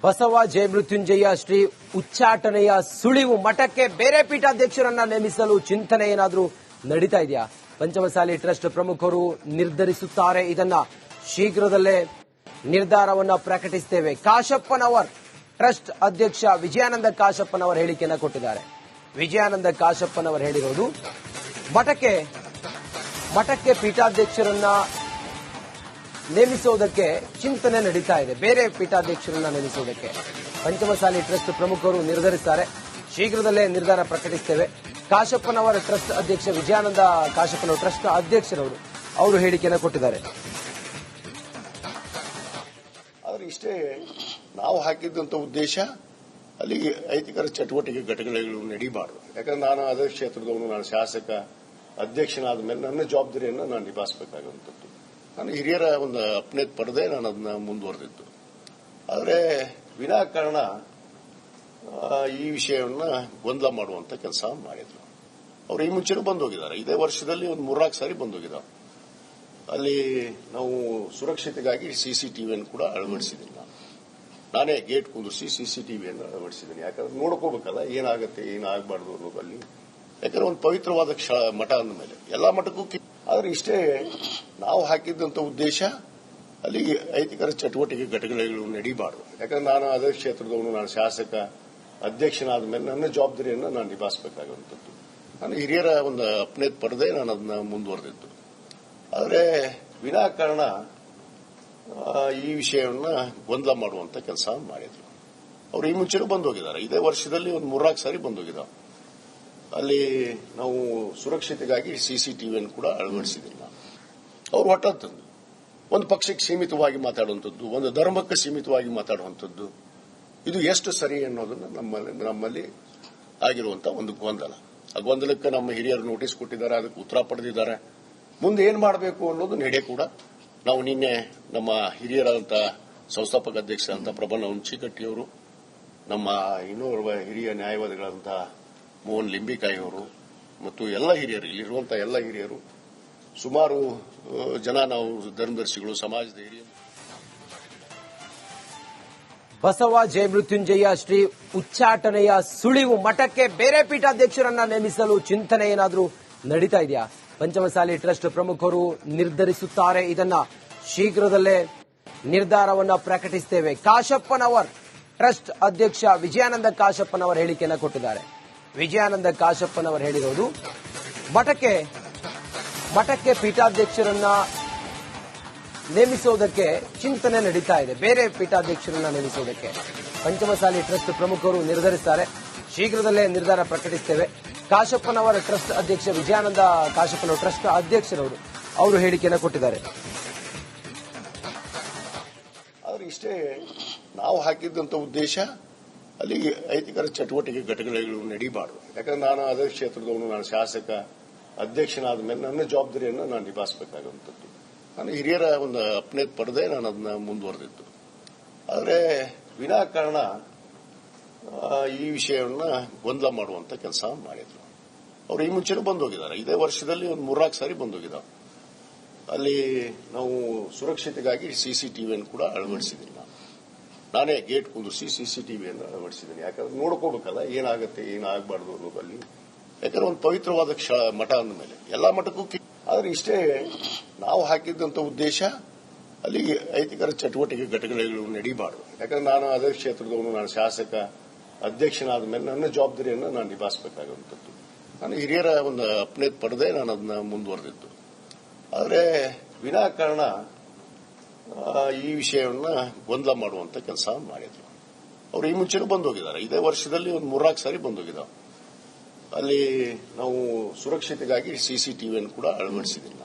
ಬಸವ ಜಯಮೃತ್ಯುಂಜಯ ಶ್ರೀ ಉಚ್ಚಾಟನೆಯ ಸುಳಿವು ಮಠಕ್ಕೆ ಬೇರೆ ಪೀಠಾಧ್ಯಕ್ಷರನ್ನ ನೇಮಿಸಲು ಚಿಂತನೆ ಏನಾದರೂ ನಡೀತಾ ಇದೆಯಾ? ಪಂಚಮಸಾಲಿ ಟ್ರಸ್ಟ್ ಪ್ರಮುಖರು ನಿರ್ಧರಿಸುತ್ತಾರೆ. ಇದನ್ನ ಶೀಘ್ರದಲ್ಲೇ ನಿರ್ಧಾರವನ್ನ ಪ್ರಕಟಿಸುತ್ತೇವೆ. ಕಾಶಪ್ಪನವರ್ ಟ್ರಸ್ಟ್ ಅಧ್ಯಕ್ಷ ವಿಜಯಾನಂದ ಕಾಶಪ್ಪನವರ್ ಹೇಳಿಕೆಯನ್ನ ಕೊಟ್ಟಿದ್ದಾರೆ. ವಿಜಯಾನಂದ ಕಾಶಪ್ಪನವರ್ ಹೇಳಿರೋದು ಮಠಕ್ಕೆ ಪೀಠಾಧ್ಯಕ್ಷರನ್ನ ನೇಮಿಸುವುದಕ್ಕೆ ಚಿಂತನೆ ನಡೀತಾ ಇದೆ. ಬೇರೆ ಪೀಠಾಧ್ಯಕ್ಷರನ್ನ ನೇಮಿಸುವುದಕ್ಕೆ ಪಂಚಮಸಾಲಿ ಟ್ರಸ್ಟ್ ಪ್ರಮುಖರು ನಿರ್ಧರಿಸುತ್ತಾರೆ. ಶೀಘ್ರದಲ್ಲೇ ನಿರ್ಧಾರ ಪ್ರಕಟಿಸುತ್ತೇವೆ. ಕಾಶಪ್ಪನವರ ಟ್ರಸ್ಟ್ ಅಧ್ಯಕ್ಷ ವಿಜಯಾನಂದ ಕಾಶಪ್ಪನವರ ಟ್ರಸ್ಟ್ ಅಧ್ಯಕ್ಷರವರು ಅವರು ಹೇಳಿಕೆಯನ್ನು ಕೊಟ್ಟಿದ್ದಾರೆ. ಆದ್ರೆ ಇಷ್ಟೇ ನಾವು ಹಾಕಿದ್ದಂತ ಉದ್ದೇಶ ಅಲ್ಲಿ ಐತಿಕರ ಚಟುವಟಿಕೆ ಘಟನೆಗಳು ನಡೀಬಾರದು. ಯಾಕಂದ್ರೆ ನಾನು ಅದೇ ಕ್ಷೇತ್ರದವನು, ನಾನು ಶಾಸಕ ಅಧ್ಯಕ್ಷನಾದ ಮೇಲೆ ನನ್ನ ಜವಾಬ್ದಾರಿಯನ್ನು ನಾನು ನಿಭಾಯಿಸಬೇಕಾಗುವಂಥದ್ದು. ನಾನು ಹಿರಿಯರ ಒಂದು ಅಪ್ನೇತ್ ಪಡೆದೇ ನಾನು ಅದನ್ನ ಮುಂದುವರೆದಿದ್ದು. ಆದರೆ ವಿನಾಕಾರಣ ಈ ವಿಷಯವನ್ನ ಗೊಂದಲ ಮಾಡುವಂತ ಕೆಲಸ ಮಾಡಿದ್ರು. ಅವರು ಈ ಮುಂಚೆನೂ ಬಂದೋಗಿದ್ದಾರೆ. ಇದೇ ವರ್ಷದಲ್ಲಿ ಒಂದು 3-4 ಸಾರಿ ಬಂದೋಗಿದ್ದಾರೆ. ಅಲ್ಲಿ ನಾವು ಸುರಕ್ಷತೆಗಾಗಿ ಸಿಸಿಟಿವಿಯನ್ನು ಕೂಡ ಅಳವಡಿಸಿದ್ದೀನಿ. ನಾನೇ ಗೇಟ್ ಕುಂದಿಸಿ ಸಿಸಿಟಿವಿಯನ್ನು ಅಳವಡಿಸಿದ್ದೀನಿ. ಯಾಕಂದ್ರೆ ನೋಡ್ಕೋಬೇಕಲ್ಲ ಏನಾಗುತ್ತೆ ಏನಾಗಬಾರ್ದು ಅನ್ನೋದು ಅಲ್ಲಿ. ಯಾಕಂದ್ರೆ ಒಂದು ಪವಿತ್ರವಾದ ಮಠ ಅಂದ ಮೇಲೆ ಎಲ್ಲಾ ಮಠಕ್ಕೂ. ಆದ್ರೆ ಇಷ್ಟೇ ನಾವು ಹಾಕಿದ್ದಂತ ಉದ್ದೇಶ ಅಲ್ಲಿ ಐತಿಕರ ಚಟುವಟಿಕೆ ಘಟನೆಗಳು ನಡೀಬಾರದು. ಯಾಕಂದ್ರೆ ನಾನು ಅದೇ ಕ್ಷೇತ್ರದವನು, ನಾನು ಶಾಸಕ ಅಧ್ಯಕ್ಷನಾದ ಮೇಲೆ ನನ್ನ ಜವಾಬ್ದಾರಿಯನ್ನು ನಾನು ನಿಭಾಯಿಸಬೇಕಾಗುವಂಥದ್ದು. ನಾನು ಹಿರಿಯರ ಒಂದು ಅಪ್ನೇತ್ ಪಡೆದೇ ನಾನು ಅದನ್ನ ಮುಂದುವರೆದಿದ್ದು. ಆದರೆ ವಿನಾಕಾರಣ ಈ ವಿಷಯವನ್ನ ಗೊಂದಲ ಮಾಡುವಂತ ಕೆಲಸ ಮಾಡಿದ್ರು. ಅವರು ಈ ಮುಂಚೆನೂ ಬಂದೋಗಿದ್ದಾರೆ. ಇದೇ ವರ್ಷದಲ್ಲಿ ಒಂದು 3-4 ಸಾರಿ ಬಂದೋಗಿದ್ದಾರೆ. ಅಲ್ಲಿ ನಾವು ಸುರಕ್ಷತೆಗಾಗಿ ಸಿಸಿಟಿವಿಯನ್ನು ಕೂಡ ಅಳವಡಿಸಿದ್ದೀನಿ. ಅವರು ಹೊಟ್ಟಂತದ್ದು ಒಂದು ಪಕ್ಷಕ್ಕೆ ಸೀಮಿತವಾಗಿ ಮಾತಾಡುವಂಥದ್ದು, ಒಂದು ಧರ್ಮಕ್ಕೆ ಸೀಮಿತವಾಗಿ ಮಾತಾಡುವಂಥದ್ದು, ಇದು ಎಷ್ಟು ಸರಿ ಅನ್ನೋದನ್ನ ನಮ್ಮಲ್ಲಿ ಆಗಿರುವಂತ ಒಂದು ಗೊಂದಲ. ಆ ಗೊಂದಲಕ್ಕೆ ನಮ್ಮ ಹಿರಿಯರು ನೋಟಿಸ್ ಕೊಟ್ಟಿದ್ದಾರೆ, ಅದಕ್ಕೆ ಉತ್ತರ ಪಡೆದಿದ್ದಾರೆ. ಮುಂದೆ ಏನ್ ಮಾಡಬೇಕು ಅನ್ನೋದು ನಡೆ ಕೂಡ ನಾವು ನಿನ್ನೆ ನಮ್ಮ ಹಿರಿಯರಾದಂಥ ಸಂಸ್ಥಾಪಕ ಅಧ್ಯಕ್ಷರಾದಂಥ ಪ್ರಬಲ ಹುಂಚಿಕಟ್ಟಿಯವರು, ನಮ್ಮ ಇನ್ನೋರ್ವ ಹಿರಿಯ ನ್ಯಾಯವಾದಿಗಳಾದಂಥ ಮೋಹನ್ ಲಿಂಬಿಕಾಯಿ ಅವರು ಮತ್ತು ಎಲ್ಲ ಹಿರಿಯರು, ಇಲ್ಲಿರುವಂತಹ ಎಲ್ಲ ಹಿರಿಯರು, ಸುಮಾರು ಜನ ನಾವು ಧರ್ಮದರ್ಶಿಗಳು, ಸಮಾಜದ ಹಿರಿಯರು. ಬಸವ ಜಯಮೃತ್ಯುಂಜಯ ಶ್ರೀ ಉಚ್ಚಾಟನೆಯ ಸುಳಿವು ಮಠಕ್ಕೆ ಬೇರೆ ಪೀಠಾಧ್ಯಕ್ಷರನ್ನ ನೇಮಿಸಲು ಚಿಂತನೆ ಏನಾದರೂ ನಡೀತಾ ಇದೆಯಾ? ಪಂಚಮಸಾಲಿ ಟ್ರಸ್ಟ್ ಪ್ರಮುಖರು ನಿರ್ಧರಿಸುತ್ತಾರೆ. ಇದನ್ನ ಶೀಘ್ರದಲ್ಲೇ ನಿರ್ಧಾರವನ್ನ ಪ್ರಕಟಿಸುತ್ತೇವೆ. ಕಾಶಪ್ಪನವರ್ ಟ್ರಸ್ಟ್ ಅಧ್ಯಕ್ಷ ವಿಜಯಾನಂದ ಕಾಶಪ್ಪನವರ್ ಹೇಳಿಕೆಯನ್ನು ಕೊಟ್ಟಿದ್ದಾರೆ. ವಿಜಯಾನಂದ ಕಾಶಪ್ಪನವರ್ ಹೇಳಿರೋದು ಮಠಕ್ಕೆ ಪೀಠಾಧ್ಯಕ್ಷರನ್ನ ನೇಮಿಸುವುದಕ್ಕೆ ಚಿಂತನೆ ನಡೀತಾ ಇದೆ. ಬೇರೆ ಪೀಠಾಧ್ಯಕ್ಷರನ್ನ ನೇಮಿಸುವುದಕ್ಕೆ ಪಂಚಮಸಾಲಿ ಟ್ರಸ್ಟ್ ಪ್ರಮುಖರು ನಿರ್ಧರಿಸುತ್ತಾರೆ. ಶೀಘ್ರದಲ್ಲೇ ನಿರ್ಧಾರ ಪ್ರಕಟಿಸುತ್ತೇವೆ. ಕಾಶಪ್ಪನವರ ಟ್ರಸ್ಟ್ ಅಧ್ಯಕ್ಷ ವಿಜಯಾನಂದ ಕಾಶಪ್ಪನವರ ಟ್ರಸ್ಟ್ ಅಧ್ಯಕ್ಷರವರು ಅವರು ಹೇಳಿಕೆಯನ್ನು ಕೊಟ್ಟಿದ್ದಾರೆ. ಆದ್ರೆ ಇಷ್ಟೇ ನಾವು ಹಾಕಿದ್ದಂತ ಉದ್ದೇಶ ಅಲ್ಲಿ ಐತಿಕರ ಚಟುವಟಿಕೆ ಘಟನೆಗಳು ನಡೀಬಾರದು. ಯಾಕಂದ್ರೆ ನಾನು ಅದೇ ಕ್ಷೇತ್ರದವನು, ನಾನು ಶಾಸಕ ಅಧ್ಯಕ್ಷನಾದ ಮೇಲೆ ನನ್ನ ಜವಾಬ್ದಾರಿಯನ್ನು ನಾನು ನಿಭಾಯಿಸಬೇಕಾಗುವಂಥದ್ದು. ನಾನು ಹಿರಿಯರ ಒಂದು ಅಪ್ನೇತ್ ಪಡೆದೇ ನಾನು ಅದನ್ನ ಮುಂದುವರೆದಿದ್ದು. ಆದರೆ ವಿನಾಕಾರಣ ಈ ವಿಷಯವನ್ನ ಗೊಂದಲ ಮಾಡುವಂತ ಕೆಲಸ ಮಾಡಿದ್ರು. ಅವರು ಈ ಮುಂಚೆನೂ ಬಂದೋಗಿದ್ದಾರೆ. ಇದೇ ವರ್ಷದಲ್ಲಿ ಒಂದು 3-4 ಸಾರಿ ಬಂದೋಗಿದ್ದಾರೆ. ಅಲ್ಲಿ ನಾವು ಸುರಕ್ಷತೆಗಾಗಿ ಸಿಸಿಟಿವಿಯನ್ನು ಕೂಡ ಅಳವಡಿಸಿದ್ದೀನಿ. ನಾನೇ ಗೇಟ್ ಕುಂದಿಸಿ ಸಿಸಿಟಿವಿಯನ್ನು ಅಳವಡಿಸಿದ್ದೀನಿ. ಯಾಕಂದ್ರೆ ನೋಡ್ಕೋಬೇಕಲ್ಲ ಏನಾಗುತ್ತೆ ಏನಾಗಬಾರ್ದು ಅನ್ನೋದು ಅಲ್ಲಿ. ಯಾಕಂದ್ರೆ ಒಂದು ಪವಿತ್ರವಾದ ಮಠ ಅಂದ ಮೇಲೆ ಎಲ್ಲಾ ಮಠಕ್ಕೂ. ಆದ್ರೆ ಇಷ್ಟೇ ನಾವು ಹಾಕಿದ್ದಂತ ಉದ್ದೇಶ ಅಲ್ಲಿ ಐತಿಕರ ಚಟುವಟಿಕೆ ಘಟನೆಗಳು ನಡೀಬಾರದು. ಯಾಕಂದ್ರೆ ನಾನು ಅದೇ ಕ್ಷೇತ್ರದವನು, ನಾನು ಶಾಸಕ ಅಧ್ಯಕ್ಷನಾದ ಮೇಲೆ ನನ್ನ ಜವಾಬ್ದಾರಿಯನ್ನು ನಾನು ನಿಭಾಯಿಸಬೇಕಾಗುವಂಥದ್ದು. ನಾನು ಹಿರಿಯರ ಒಂದು ಅಪ್ನೇತ್ ಪಡೆದೇ ನಾನು ಅದನ್ನ ಮುಂದುವರೆದಿದ್ದು. ಆದರೆ ವಿನಾಕಾರಣ ಈ ವಿಷಯವನ್ನ ಗೊಂದಲ ಮಾಡುವಂತ ಕೆಲಸ ಮಾಡಿದ್ರು. ಅವರು ಈ ಮುಂಚೆನೂ ಬಂದೋಗಿದ್ದಾರೆ. ಇದೇ ವರ್ಷದಲ್ಲಿ ಒಂದು 3-4 ಸಾರಿ ಬಂದೋಗಿದ್ದಾರೆ. ಅಲ್ಲಿ ನಾವು ಸುರಕ್ಷತೆಗಾಗಿ ಸಿಸಿಟಿವಿಯನ್ನು ಕೂಡ ಅಳವಡಿಸಿದ್ದೀನಿ.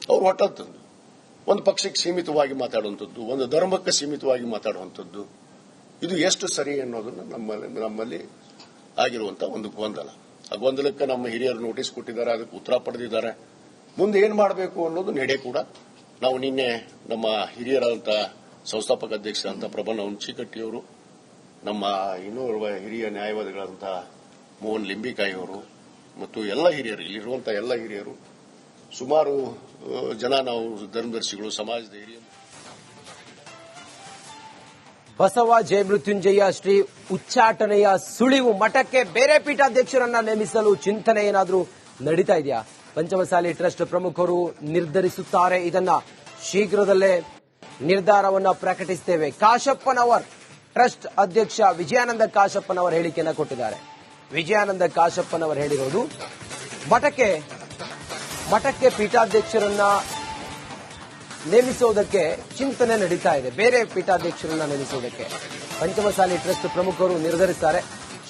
ಅವರು ಹೊಟ್ಟಂತದ್ದು ಒಂದು ಪಕ್ಷಕ್ಕೆ ಸೀಮಿತವಾಗಿ ಮಾತಾಡುವಂಥದ್ದು, ಒಂದು ಧರ್ಮಕ್ಕೆ ಸೀಮಿತವಾಗಿ ಮಾತಾಡುವಂಥದ್ದು, ಇದು ಎಷ್ಟು ಸರಿ ಅನ್ನೋದನ್ನ ನಮ್ಮಲ್ಲಿ ಆಗಿರುವಂತ ಒಂದು ಗೊಂದಲ. ಆ ಗೊಂದಲಕ್ಕೆ ನಮ್ಮ ಹಿರಿಯರು ನೋಟಿಸ್ ಕೊಟ್ಟಿದ್ದಾರೆ, ಅದಕ್ಕೆ ಉತ್ತರ ಪಡೆದಿದ್ದಾರೆ. ಮುಂದೆ ಏನ್ ಮಾಡಬೇಕು ಅನ್ನೋದು ನಡೆ ಕೂಡ ನಾವು ನಿನ್ನೆ ನಮ್ಮ ಹಿರಿಯರಾದಂಥ ಸಂಸ್ಥಾಪಕ ಅಧ್ಯಕ್ಷರಾದಂಥ ಪ್ರಬಲ ಹುಂಚಿಕಟ್ಟಿಯವರು, ನಮ್ಮ ಇನ್ನೋರ್ವ ಹಿರಿಯ ನ್ಯಾಯವಾದಿಗಳಾದಂಥ ಮೋಹನ್ ಲಿಂಬಿಕಾಯಿ ಅವರು ಮತ್ತು ಎಲ್ಲ ಹಿರಿಯರು, ಇಲ್ಲಿರುವಂತಹ ಎಲ್ಲ ಹಿರಿಯರು, ಸುಮಾರು ಜನ ನಾವು ಧರ್ಮದರ್ಶಿಗಳು, ಸಮಾಜದ ಹಿರಿಯರು. ಬಸವ ಜಯಮೃತ್ಯುಂಜಯ ಶ್ರೀ ಉಚ್ಚಾಟನೆಯ ಸುಳಿವು ಮಠಕ್ಕೆ ಬೇರೆ ಪೀಠಾಧ್ಯಕ್ಷರನ್ನ ನೇಮಿಸಲು ಚಿಂತನೆ ಏನಾದರೂ ನಡೀತಾ ಇದೆಯಾ? ಪಂಚಮಸಾಲಿ ಟ್ರಸ್ಟ್ ಪ್ರಮುಖರು ನಿರ್ಧರಿಸುತ್ತಾರೆ. ಇದನ್ನ ಶೀಘ್ರದಲ್ಲೇ ನಿರ್ಧಾರವನ್ನ ಪ್ರಕಟಿಸುತ್ತೇವೆ. ಕಾಶಪ್ಪನವರ್ ಟ್ರಸ್ಟ್ ಅಧ್ಯಕ್ಷ ವಿಜಯಾನಂದ ಕಾಶಪ್ಪನವರ್ ಹೇಳಿಕೆಯನ್ನ ಕೊಟ್ಟಿದ್ದಾರೆ. ವಿಜಯಾನಂದ ಕಾಶಪ್ಪನವರ್ ಹೇಳಿರೋದು ಮಠಕ್ಕೆ ಪೀಠಾಧ್ಯಕ್ಷರನ್ನ ನೇಮಿಸುವುದಕ್ಕೆ ಚಿಂತನೆ ನಡೀತಾ ಇದೆ. ಬೇರೆ ಪೀಠಾಧ್ಯಕ್ಷರನ್ನ ನೇಮಿಸುವುದಕ್ಕೆ ಪಂಚಮಸಾಲಿ ಟ್ರಸ್ಟ್ ಪ್ರಮುಖರು ನಿರ್ಧರಿಸುತ್ತಾರೆ.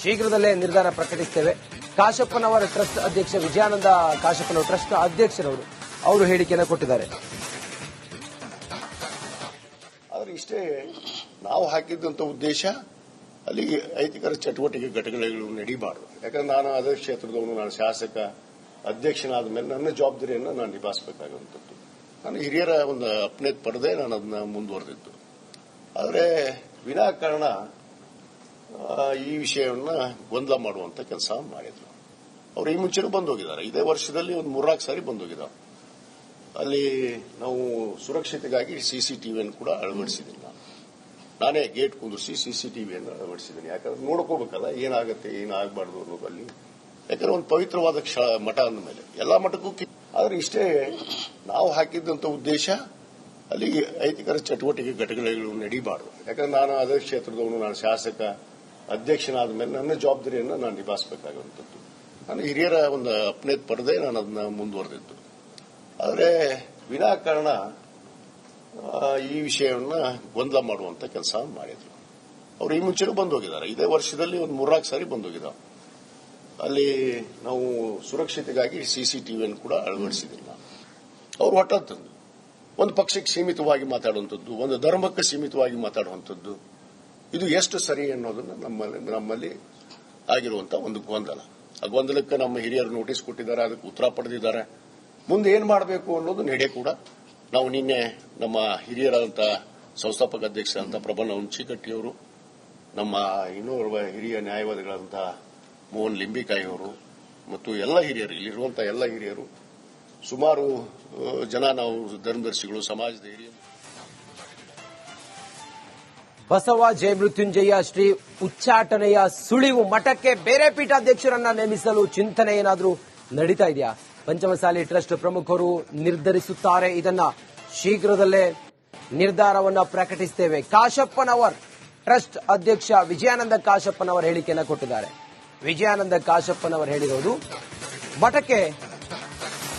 ಶೀಘ್ರದಲ್ಲೇ ನಿರ್ಧಾರ ಪ್ರಕಟಿಸುತ್ತೇವೆ. ಕಾಶಪ್ಪನವರ ಟ್ರಸ್ಟ್ ಅಧ್ಯಕ್ಷ ವಿಜಯಾನಂದ ಕಾಶಪ್ಪನವರ ಟ್ರಸ್ಟ್ ಅಧ್ಯಕ್ಷರವರು ಅವರು ಹೇಳಿಕೆಯನ್ನು ಕೊಟ್ಟಿದ್ದಾರೆ. ಆದ್ರೆ ಇಷ್ಟೇ ನಾವು ಹಾಕಿದ್ದಂತ ಉದ್ದೇಶ ಅಲ್ಲಿ ಐತಿಕರ ಚಟುವಟಿಕೆ ಘಟಕಗಳು ನಡೀಬಾರ್ದು. ಯಾಕಂದ್ರೆ ನಾನು ಅದೇ ಕ್ಷೇತ್ರದವನು, ನಾನು ಶಾಸಕ ಅಧ್ಯಕ್ಷನಾದ ಮೇಲೆ ನನ್ನ ಜವಾಬ್ದಾರಿಯನ್ನು ನಾನು ನಿಭಾಯಿಸಬೇಕಾಗುವಂಥದ್ದು. ನಾನು ಹಿರಿಯರ ಒಂದು ಅಪ್ನೇತ್ ಪಡೆದೇ ನಾನು ಅದನ್ನ ಮುಂದುವರೆದಿದ್ದು. ಆದರೆ ವಿನಾಕಾರಣ ಈ ವಿಷಯವನ್ನ ಗೊಂದಲ ಮಾಡುವಂತ ಕೆಲಸ ಮಾಡಿದ್ರು. ಅವ್ರು ಈ ಮುಂಚೆನೂ ಬಂದೋಗಿದ್ದಾರೆ. ಇದೇ ವರ್ಷದಲ್ಲಿ ಒಂದು 3-4 ಸಾರಿ ಬಂದೋಗಿದ್ದಾರೆ. ಅಲ್ಲಿ ನಾವು ಸುರಕ್ಷತೆಗಾಗಿ ಸಿಸಿಟಿವಿಯನ್ನು ಕೂಡ ಅಳವಡಿಸಿದ್ದೀನಿ. ನಾನೇ ಗೇಟ್ ಕುಂದಿಸಿ ಸಿಸಿಟಿವಿಯನ್ನು ಅಳವಡಿಸಿದ್ದೀನಿ. ಯಾಕಂದ್ರೆ ನೋಡ್ಕೋಬೇಕಲ್ಲ ಏನಾಗುತ್ತೆ ಏನಾಗಬಾರ್ದು ಅನ್ನೋದು ಅಲ್ಲಿ. ಯಾಕಂದ್ರೆ ಒಂದು ಪವಿತ್ರವಾದ ಮಠ ಅಂದ ಮೇಲೆ ಎಲ್ಲಾ ಮಠಕ್ಕೂ. ಆದ್ರೆ ಇಷ್ಟೇ ನಾವು ಹಾಕಿದ್ದಂತ ಉದ್ದೇಶ ಅಲ್ಲಿ ಐತಿಕರ ಚಟುವಟಿಕೆ ಘಟಕಗಳು ನಡೀಬಾರ್ದು. ಯಾಕಂದ್ರೆ ನಾನು ಅದೇ ಕ್ಷೇತ್ರದವನು, ನಾನು ಶಾಸಕ ಅಧ್ಯಕ್ಷನಾದ ಮೇಲೆ ನನ್ನ ಜವಾಬ್ದಾರಿಯನ್ನು ನಾನು ನಿಭಾಯಿಸಬೇಕಾಗುವಂಥದ್ದು. ನಾನು ಹಿರಿಯರ ಒಂದು ಅಪ್ನೇತ್ ಪಡೆದೇ ನಾನು ಅದನ್ನ ಮುಂದುವರೆದಿದ್ದು. ಆದರೆ ವಿನಾಕಾರಣ ಈ ವಿಷಯವನ್ನ ಗೊಂದಲ ಮಾಡುವಂತ ಕೆಲಸ ಮಾಡಿದ್ರು. ಅವ್ರು ಈ ಮುಂಚೆನೂ ಬಂದೋಗಿದ್ದಾರೆ. ಇದೇ ವರ್ಷದಲ್ಲಿ ಒಂದು 3-4 ಸಾರಿ ಬಂದೋಗಿದ್ದಾರೆ. ಅಲ್ಲಿ ನಾವು ಸುರಕ್ಷತೆಗಾಗಿ ಸಿಸಿಟಿವಿಯನ್ನು ಕೂಡ ಅಳವಡಿಸಿದ್ದೀನಿ. ಅವ್ರು ಹೊಟ್ಟಂತದ್ದು ಒಂದು ಪಕ್ಷಕ್ಕೆ ಸೀಮಿತವಾಗಿ ಮಾತಾಡುವಂಥದ್ದು, ಒಂದು ಧರ್ಮಕ್ಕೆ ಸೀಮಿತವಾಗಿ ಮಾತಾಡುವಂಥದ್ದು, ಇದು ಎಷ್ಟು ಸರಿ ಅನ್ನೋದನ್ನ ನಮ್ಮಲ್ಲಿ ಆಗಿರುವಂತ ಒಂದು ಗೊಂದಲ. ಆ ಗೊಂದಲಕ್ಕೆ ನಮ್ಮ ಹಿರಿಯರು ನೋಟಿಸ್ ಕೊಟ್ಟಿದ್ದಾರೆ, ಅದಕ್ಕೆ ಉತ್ತರ ಪಡೆದಿದ್ದಾರೆ. ಮುಂದೆ ಏನ್ ಮಾಡಬೇಕು ಅನ್ನೋದು ನಡೆ ಕೂಡ ನಾವು ನಿನ್ನೆ ನಮ್ಮ ಹಿರಿಯರಾದಂಥ ಸಂಸ್ಥಾಪಕ ಅಧ್ಯಕ್ಷರಾದಂಥ ಪ್ರಬಲ ಹುಂಚಿಕಟ್ಟಿಯವರು, ನಮ್ಮ ಇನ್ನೋರ್ವ ಹಿರಿಯ ನ್ಯಾಯವಾದಿಗಳಾದಂಥ ಮೋಹನ್ ಲಿಂಬಿಕಾಯಿ ಅವರು ಮತ್ತು ಎಲ್ಲ ಹಿರಿಯರು, ಇಲ್ಲಿರುವಂತಹ ಎಲ್ಲ ಹಿರಿಯರು, ಸುಮಾರು ಜನ ನಾವು ಧರ್ಮದರ್ಶಿಗಳು, ಸಮಾಜದ ಹಿರಿಯರು. ಬಸವ ಜಯಮೃತ್ಯುಂಜಯ ಶ್ರೀ ಉಚ್ಚಾಟನೆಯ ಸುಳಿವು ಮಠಕ್ಕೆ ಬೇರೆ ಪೀಠಾಧ್ಯಕ್ಷರನ್ನ ನೇಮಿಸಲು ಚಿಂತನೆ ಏನಾದರೂ ನಡೀತಾ ಇದೆಯಾ? ಪಂಚಮಸಾಲಿ ಟ್ರಸ್ಟ್ ಪ್ರಮುಖರು ನಿರ್ಧರಿಸುತ್ತಾರೆ. ಇದನ್ನ ಶೀಘ್ರದಲ್ಲೇ ನಿರ್ಧಾರವನ್ನ ಪ್ರಕಟಿಸುತ್ತೇವೆ. ಕಾಶಪ್ಪನವರ್ ಟ್ರಸ್ಟ್ ಅಧ್ಯಕ್ಷ ವಿಜಯಾನಂದ ಕಾಶಪ್ಪನವರ್ ಹೇಳಿಕೆಯನ್ನು ಕೊಟ್ಟಿದ್ದಾರೆ. ವಿಜಯಾನಂದ ಕಾಶಪ್ಪನವರ್ ಹೇಳಿರೋದು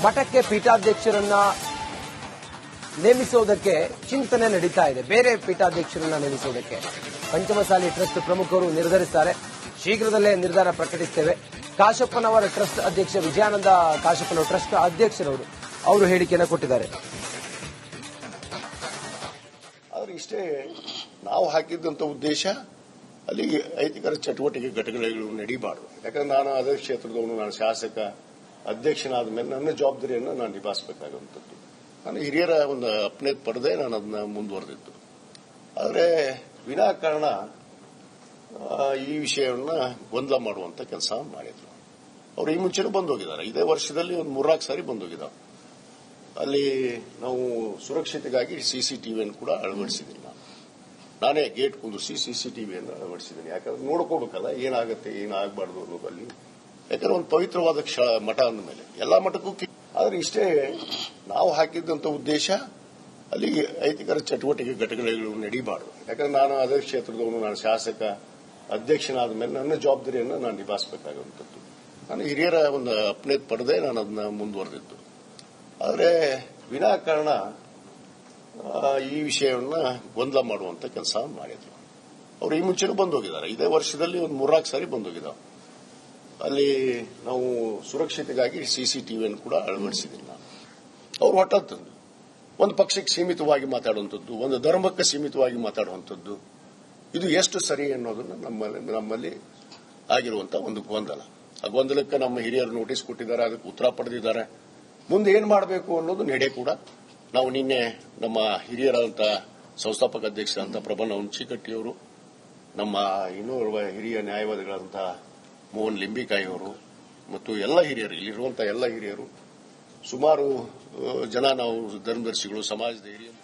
ಮಠಕ್ಕೆ ಪೀಠಾಧ್ಯಕ್ಷರನ್ನ ನೇಮಿಸುವುದಕ್ಕೆ ಚಿಂತನೆ ನಡೀತಾ ಇದೆ. ಬೇರೆ ಪೀಠಾಧ್ಯಕ್ಷರನ್ನ ನೇಮಿಸುವುದಕ್ಕೆ ಪಂಚಮಸಾಲಿ ಟ್ರಸ್ಟ್ ಪ್ರಮುಖರು ನಿರ್ಧರಿಸುತ್ತಾರೆ. ಶೀಘ್ರದಲ್ಲೇ ನಿರ್ಧಾರ ಪ್ರಕಟಿಸುತ್ತೇವೆ. ಕಾಶಪ್ಪನವರ ಟ್ರಸ್ಟ್ ಅಧ್ಯಕ್ಷ ವಿಜಯಾನಂದ ಕಾಶಪ್ಪನವರ ಟ್ರಸ್ಟ್ ಅಧ್ಯಕ್ಷರವರು ಅವರು ಹೇಳಿಕೆಯನ್ನು ಕೊಟ್ಟಿದ್ದಾರೆ. ಆದ್ರೆ ಇಷ್ಟೇ ನಾವು ಹಾಕಿದ್ದಂತ ಉದ್ದೇಶ ಅಲ್ಲಿ ಐತಿಕರ ಚಟುವಟಿಕೆ ಘಟಕಗಳು ನಡೀಬಾರ್ದು. ಯಾಕಂದ್ರೆ ನಾನು ಅದೇ ಕ್ಷೇತ್ರದವನು, ನಾನು ಶಾಸಕ ಅಧ್ಯಕ್ಷನಾದ ಮೇಲೆ ನನ್ನ ಜವಾಬ್ದಾರಿಯನ್ನು ನಾನು ನಿಭಾಯಿಸಬೇಕಾಗುವಂಥದ್ದು. ನಾನು ಹಿರಿಯರ ಒಂದು ಅಪ್ನೇತ್ ಪಡೆದೇ ನಾನು ಅದನ್ನ ಮುಂದುವರೆದಿದ್ದು. ಆದರೆ ವಿನಾಕಾರಣ ಈ ವಿಷಯವನ್ನ ಗೊಂದಲ ಮಾಡುವಂತ ಕೆಲಸ ಮಾಡಿದ್ರು. ಅವ್ರು ಈ ಮುಂಚೆನೂ ಬಂದೋಗಿದ್ದಾರೆ. ಇದೇ ವರ್ಷದಲ್ಲಿ ಒಂದು 3-4 ಸಾರಿ ಬಂದೋಗಿದ್ದಾರೆ. ಅಲ್ಲಿ ನಾವು ಸುರಕ್ಷತೆಗಾಗಿ ಸಿಸಿಟಿವಿಯನ್ನು ಕೂಡ ಅಳವಡಿಸಿದ್ದೀನಿ. ನಾನೇ ಗೇಟ್ ಕುಂದಿಸಿ ಸಿಸಿಟಿವಿಯನ್ನು ಅಳವಡಿಸಿದ್ದೀನಿ. ಯಾಕಂದ್ರೆ ನೋಡ್ಕೋಬೇಕಲ್ಲ ಏನಾಗುತ್ತೆ ಏನಾಗಬಾರ್ದು ಅನ್ನೋದು ಅಲ್ಲಿ. ಯಾಕಂದ್ರೆ ಒಂದು ಪವಿತ್ರವಾದ ಮಠ ಅಂದ ಮೇಲೆ ಎಲ್ಲಾ ಮಠಕ್ಕೂ. ಆದ್ರೆ ಇಷ್ಟೇ ನಾವು ಹಾಕಿದ್ದಂತ ಉದ್ದೇಶ ಅಲ್ಲಿ ಐತಿಕರ ಚಟುವಟಿಕೆ ಘಟಕಗಳು ನಡೀಬಾರ್ದು. ಯಾಕಂದ್ರೆ ನಾನು ಅದೇ ಕ್ಷೇತ್ರದವನು, ನಾನು ಶಾಸಕ ಅಧ್ಯಕ್ಷನಾದ ಮೇಲೆ ನನ್ನ ಜವಾಬ್ದಾರಿಯನ್ನು ನಾನು ನಿಭಾಯಿಸಬೇಕಾಗುವಂಥದ್ದು. ನಾನು ಹಿರಿಯರ ಒಂದು ಅಪ್ನೇತ್ ಪಡೆದೇ ನಾನು ಅದನ್ನ ಮುಂದುವರೆದಿದ್ದು. ಆದರೆ ವಿನಾಕಾರಣ ಈ ವಿಷಯವನ್ನ ಗೊಂದಲ ಮಾಡುವಂತ ಕೆಲಸ ಮಾಡಿದ್ರು. ಅವ್ರು ಈ ಮುಂಚೆನೂ ಬಂದೋಗಿದ್ದಾರೆ. ಇದೇ ವರ್ಷದಲ್ಲಿ ಒಂದು 3-4 ಸಾರಿ ಬಂದೋಗಿದ್ದಾರೆ. ಅಲ್ಲಿ ನಾವು ಸುರಕ್ಷತೆಗಾಗಿ ಸಿಸಿಟಿವಿಯನ್ನು ಕೂಡ ಅಳವಡಿಸಿದ್ದೀನಿ. ಅವ್ರು ಹೊಟ್ಟಂತದ್ದು ಒಂದು ಪಕ್ಷಕ್ಕೆ ಸೀಮಿತವಾಗಿ ಮಾತಾಡುವಂಥದ್ದು, ಒಂದು ಧರ್ಮಕ್ಕೆ ಸೀಮಿತವಾಗಿ ಮಾತಾಡುವಂಥದ್ದು, ಇದು ಎಷ್ಟು ಸರಿ ಅನ್ನೋದನ್ನ ನಮ್ಮಲ್ಲಿ ಆಗಿರುವಂತ ಒಂದು ಗೊಂದಲ. ಆ ಗೊಂದಲಕ್ಕೆ ನಮ್ಮ ಹಿರಿಯರು ನೋಟಿಸ್ ಕೊಟ್ಟಿದ್ದಾರೆ, ಅದಕ್ಕೆ ಉತ್ತರ ಪಡೆದಿದ್ದಾರೆ. ಮುಂದೆ ಏನ್ ಮಾಡಬೇಕು ಅನ್ನೋದು ನಡೆ ಕೂಡ ನಾವು ನಿನ್ನೆ ನಮ್ಮ ಹಿರಿಯರಾದಂಥ ಸಂಸ್ಥಾಪಕ ಅಧ್ಯಕ್ಷರಾದಂಥ ಪ್ರಬಲ ಹುಂಚಿಕಟ್ಟಿಯವರು, ನಮ್ಮ ಇನ್ನೋರ್ವ ಹಿರಿಯ ನ್ಯಾಯವಾದಿಗಳಾದಂಥ ಮೋಹನ್ ಲಿಂಬಿಕಾಯಿ ಅವರು ಮತ್ತು ಎಲ್ಲ ಹಿರಿಯರು, ಇಲ್ಲಿರುವಂತಹ ಎಲ್ಲ ಹಿರಿಯರು, ಸುಮಾರು ಜನ ನಾವು ಧರ್ಮದರ್ಶಿಗಳು, ಸಮಾಜದ ಹಿರಿಯರು.